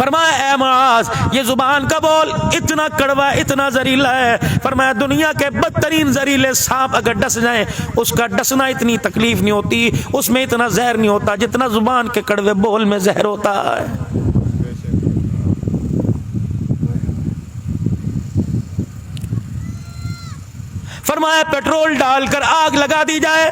فرمایا اے معاذ یہ زبان کا بول اتنا کڑوا اتنا زہریلا ہے، فرمایا دنیا کے بدترین زہریلے سانپ اگر ڈس جائیں اس کا ڈسنا اتنی تکلیف نہیں ہوتی، اس میں اتنا زہر نہیں ہوتا جتنا زبان کے کڑوے بول میں زہر ہوتا ہے۔ فرمایا پیٹرول ڈال کر آگ لگا دی جائے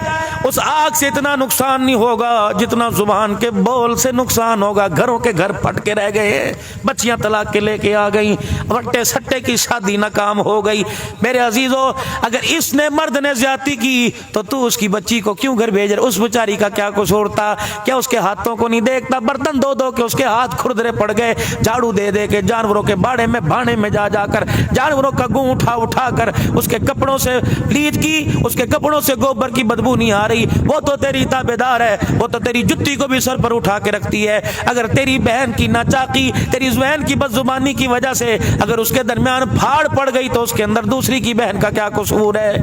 اس آگ سے اتنا نقصان نہیں ہوگا جتنا زبان کے بول سے نقصان ہوگا۔ گھروں کے گھر پھٹ کے رہ گئے، بچیاں طلاق کے لے کے آ گئیں، وٹے سٹے کی شادی ناکام ہو گئی۔ میرے عزیزو اگر اس نے مرد نے زیادتی کی تو اس کی بچی کو کیوں گھر بھیج رہے؟ اس بیچاری کا کیا قصور تھا؟ کیا اس کے ہاتھوں کو نہیں دیکھتا؟ برتن دو دو کے اس کے ہاتھ کھردرے پڑ گئے، جھاڑو دے دے کے جانوروں کے باڑے میں بھانے میں جا جا کر جانوروں کا گوں اٹھا کر اس کے کپڑوں سے پلیٹ کی، اس کے کپڑوں سے گوبر کی بدبو نہیں آ رہی۔ وہ تو تیری تابعدار ہے، وہ تو تیری جتی کو بھی سر پر اٹھا کے رکھتی ہے۔ اگر تیری بہن کی ناچاقی، تیری بہن کی بد زبانی کی وجہ سے اگر اس کے درمیان پھاڑ پڑ گئی تو اس کے اندر دوسری کی بہن کا کیا قصور ہے؟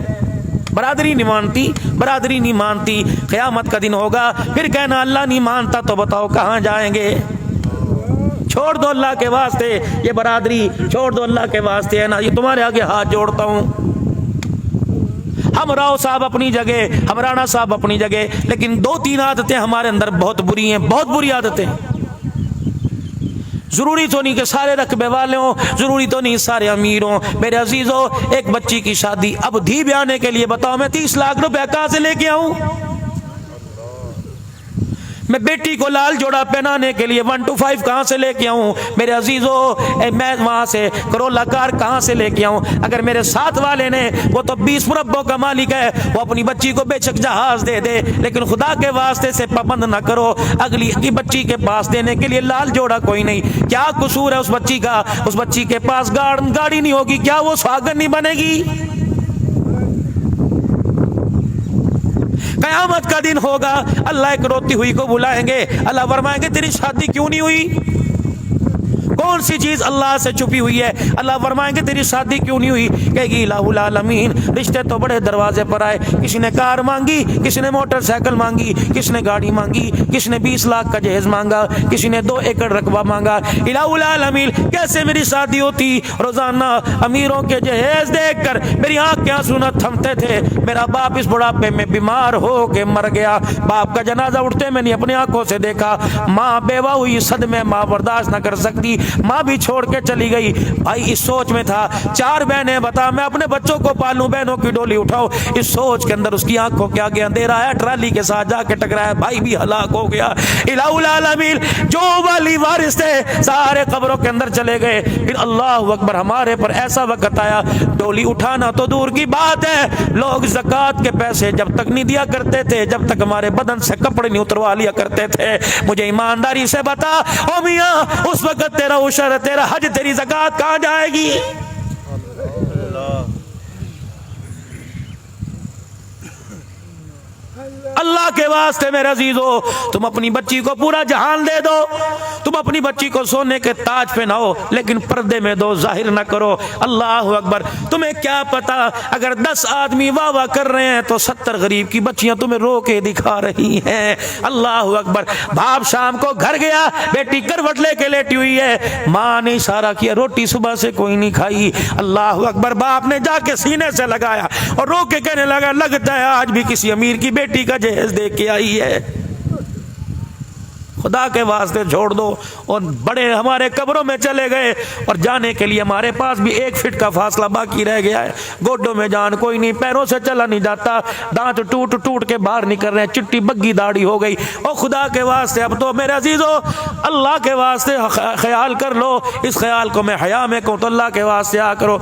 برادری نہیں مانتی، برادری نہیں مانتی۔ قیامت کا دن ہوگا پھر کہنا اللہ نہیں مانتا تو بتاؤ کہاں جائیں گے؟ چھوڑ دو اللہ کے واسطے یہ برادری، چھوڑ دو اللہ کے واسطے، ہے نا، یہ تمہارے آگے ہاتھ جوڑتا ہوں۔ ہم راؤ صاحب اپنی جگہ، ہم رانا صاحب اپنی جگہ، لیکن دو تین عادتیں ہمارے اندر بہت بری ہیں، بہت بری عادتیں۔ ضروری تو نہیں کہ سارے رقبے والے ہوں، ضروری تو نہیں سارے امیر ہوں۔ میرے عزیزو ایک بچی کی شادی اب دھی بیانے کے لیے بتاؤ میں 30 لاکھ روپے کہاں سے لے کے آؤں؟ میں بیٹی کو لال جوڑا پہنانے کے لیے 1 to 5 کہاں سے لے کے آؤں؟ میرے عزیزو میں وہاں سے کرولا کار کہاں سے لے کے آؤں؟ اگر میرے ساتھ والے نے وہ تو 20 مربوں کا مالک ہے، وہ اپنی بچی کو بے شک جہاز دے دے، لیکن خدا کے واسطے سے پابند نہ کرو اگلی کی بچی کے پاس دینے کے لیے لال جوڑا کوئی نہیں۔ کیا قصور ہے اس بچی کا؟ اس بچی کے پاس گاڑی نہیں ہوگی، کیا وہ سہاگن نہیں بنے گی؟ قیامت کا دن ہوگا اللہ ایک روتی ہوئی کو بلائیں گے، اللہ فرمائیں گے تیری شادی کیوں نہیں ہوئی؟ کون سی چیز اللہ سے چھپی ہوئی ہے؟ اللہ فرمائیں گے تیری شادی کیوں نہیں ہوئی؟ کہے گی الہ العالمین رشتے تو بڑے دروازے پر آئے، کسی نے کار مانگی، کسی نے موٹر سائیکل مانگی، کسی نے گاڑی مانگی، کسی نے 20 لاکھ کا جہیز مانگا، کسی نے 2 ایکڑ رقبہ مانگا۔ الہ العالمین کیسے میری شادی ہوتی؟ روزانہ امیروں کے جہیز دیکھ کر میری آنکھ کے آنسو نہ تھمتے تھے۔ میرا باپ اس بڑھاپے میں بیمار ہو کے مر گیا، باپ کا جنازہ اٹھتے میں نے اپنی آنکھوں سے دیکھا، ماں بیوہ ہوئی صدمے، ماں برداشت نہ کر سکتی، ماں بھی چھوڑ کے چلی گئی۔ بھائی اس سوچ میں تھا 4 بہنیں، بتا میں اپنے بچوں کو پالوں، بہنوں کی ڈولی اٹھاؤ، اس سوچ کے اندر اس کی آنکھوں کے آگے اندھیرا ہے، ٹرالی کے ساتھ جا کے ٹکرایا، بھائی بھی ہلاک ہو گیا۔ الہ العالمین جو والی وارث تھے سارے قبروں کے اندر چلے گئے۔ پھر اللہ اکبر ہمارے پر ایسا وقت آیا ڈولی اٹھانا تو دور کی بات ہے، لوگ زکوٰۃ کے پیسے جب تک نہیں دیا کرتے تھے، جب تک ہمارے بدن سے کپڑے نہیں اتروا لیا کرتے تھے۔ مجھے ایمانداری سے بتا او میاں اس وقت تیرا عشر، تیرا حج، تیری زکوٰۃ کہاں جائے گی؟ اللہ کے واسطے میرے عزیزو تم اپنی بچی کو پورا جہان دے دو، تم اپنی بچی کو سونے کے تاج پہناؤ، لیکن پردے میں دو، ظاہر نہ کرو۔ اللہ اکبر، تمہیں کیا پتا اگر 10 آدمی واہ واہ کر رہے ہیں تو 70 غریب کی بچیاں تمہیں رو کے دکھا رہی ہیں۔ اللہ اکبر، باپ شام کو گھر گیا، بیٹی کروٹ لے کے لیٹی ہوئی ہے، ماں نے اشارہ کیا روٹی صبح سے کوئی نہیں کھائی۔ اللہ اکبر، باپ نے جا کے سینے سے لگایا اور رو کے کہنے لگا لگتا ہے آج بھی کسی امیر کی بیٹی کا جہیز دے کے آئی ہے۔ خدا کے واسطے چھوڑ دو۔ اور بڑے ہمارے قبروں میں چلے گئے اور جانے کے لیے ہمارے پاس بھی 1 فٹ کا فاصلہ باقی رہ گیا ہے، گوڈوں میں جان کوئی نہیں، پیروں سے چلا نہیں جاتا، دانت ٹوٹ ٹوٹ کے باہر نکل رہے ہیں، چٹی بگی داڑھی ہو گئی۔ اور خدا کے واسطے اب تو میرے عزیزو اللہ کے واسطے خیال کر لو، اس خیال کو میں حیا میں کہوں تو اللہ کے واسطے آ کرو۔